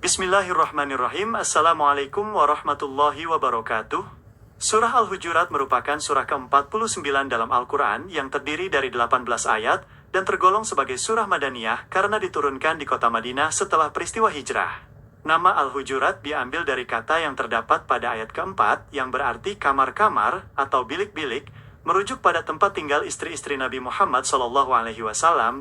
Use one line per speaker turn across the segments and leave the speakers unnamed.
Bismillahirrahmanirrahim. Assalamualaikum warahmatullahi wabarakatuh. Surah Al-Hujurat merupakan surah ke-49 dalam Al-Quran yang terdiri dari 18 ayat dan tergolong sebagai surah Madaniyah karena diturunkan di kota Madinah setelah peristiwa hijrah. Nama Al-Hujurat diambil dari kata yang terdapat pada ayat keempat yang berarti kamar-kamar atau bilik-bilik, merujuk pada tempat tinggal istri-istri Nabi Muhammad SAW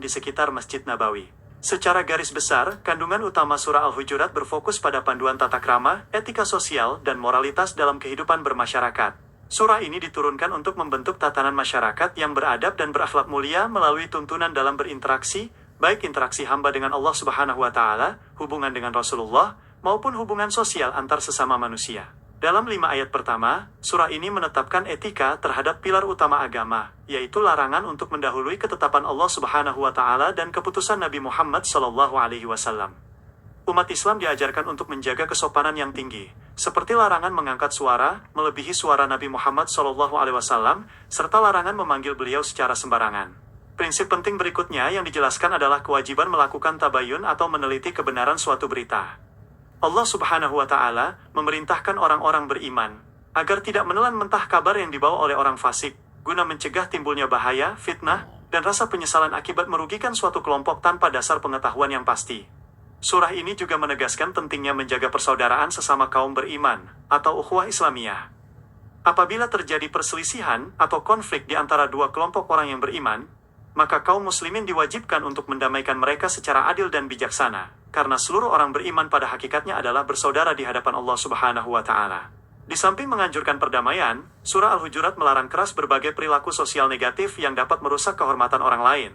di sekitar Masjid Nabawi. Secara garis besar, kandungan utama surah Al-Hujurat berfokus pada panduan tata krama, etika sosial, dan moralitas dalam kehidupan bermasyarakat. Surah ini diturunkan untuk membentuk tatanan masyarakat yang beradab dan berakhlak mulia melalui tuntunan dalam berinteraksi, baik interaksi hamba dengan Allah Subhanahu wa Ta'ala, hubungan dengan Rasulullah, maupun hubungan sosial antar sesama manusia. Dalam 5 ayat pertama, surah ini menetapkan etika terhadap pilar utama agama, yaitu larangan untuk mendahului ketetapan Allah Subhanahu wa Ta'ala dan keputusan Nabi Muhammad SAW. Umat Islam diajarkan untuk menjaga kesopanan yang tinggi, seperti larangan mengangkat suara, melebihi suara Nabi Muhammad SAW, serta larangan memanggil beliau secara sembarangan. Prinsip penting berikutnya yang dijelaskan adalah kewajiban melakukan tabayun atau meneliti kebenaran suatu berita. Allah Subhanahu wa Ta'ala memerintahkan orang-orang beriman agar tidak menelan mentah kabar yang dibawa oleh orang fasik, guna mencegah timbulnya bahaya, fitnah, dan rasa penyesalan akibat merugikan suatu kelompok tanpa dasar pengetahuan yang pasti. Surah ini juga menegaskan pentingnya menjaga persaudaraan sesama kaum beriman, atau ukhuwah Islamiyah. Apabila terjadi perselisihan atau konflik di antara dua kelompok orang yang beriman, maka kaum muslimin diwajibkan untuk mendamaikan mereka secara adil dan bijaksana, karena seluruh orang beriman pada hakikatnya adalah bersaudara di hadapan Allah Subhanahu wa Ta'ala. Di samping menganjurkan perdamaian, surah Al-Hujurat melarang keras berbagai perilaku sosial negatif yang dapat merusak kehormatan orang lain.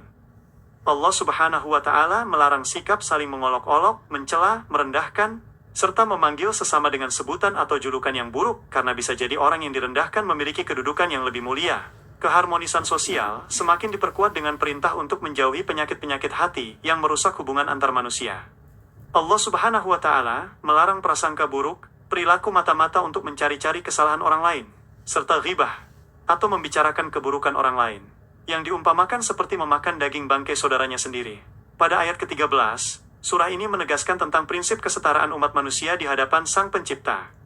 Allah Subhanahu wa Ta'ala melarang sikap saling mengolok-olok, mencela, merendahkan, serta memanggil sesama dengan sebutan atau julukan yang buruk, karena bisa jadi orang yang direndahkan memiliki kedudukan yang lebih mulia. Keharmonisan sosial semakin diperkuat dengan perintah untuk menjauhi penyakit-penyakit hati yang merusak hubungan antar manusia. Allah Subhanahu wa Ta'ala melarang prasangka buruk, perilaku mata-mata untuk mencari-cari kesalahan orang lain, serta ghibah, atau membicarakan keburukan orang lain, yang diumpamakan seperti memakan daging bangkai saudaranya sendiri. Pada ayat ke-13, surah ini menegaskan tentang prinsip kesetaraan umat manusia di hadapan Sang Pencipta.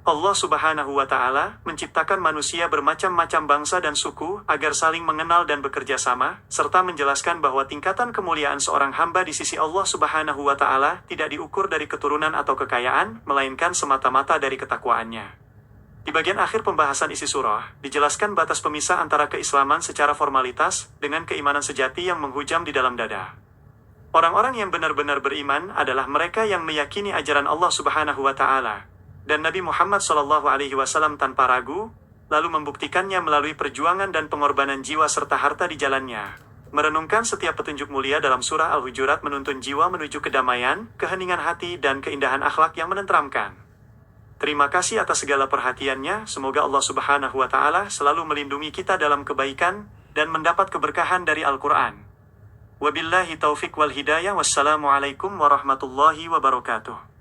Allah Subhanahu wa Ta'ala menciptakan manusia bermacam-macam bangsa dan suku agar saling mengenal dan bekerja sama, serta menjelaskan bahwa tingkatan kemuliaan seorang hamba di sisi Allah Subhanahu wa Ta'ala tidak diukur dari keturunan atau kekayaan, melainkan semata-mata dari ketakwaannya. Di bagian akhir pembahasan isi surah, dijelaskan batas pemisah antara keislaman secara formalitas dengan keimanan sejati yang menghujam di dalam dada. Orang-orang yang benar-benar beriman adalah mereka yang meyakini ajaran Allah Subhanahu wa Ta'ala dan Nabi Muhammad SAW tanpa ragu, lalu membuktikannya melalui perjuangan dan pengorbanan jiwa serta harta di jalannya. Merenungkan setiap petunjuk mulia dalam surah Al-Hujurat menuntun jiwa menuju kedamaian, keheningan hati, dan keindahan akhlak yang menenteramkan. Terima kasih atas segala perhatiannya, semoga Allah Subhanahu wa Ta'ala selalu melindungi kita dalam kebaikan, dan mendapat keberkahan dari Al-Quran. Wabillahi taufiq wal hidayah, wassalamualaikum warahmatullahi wabarakatuh.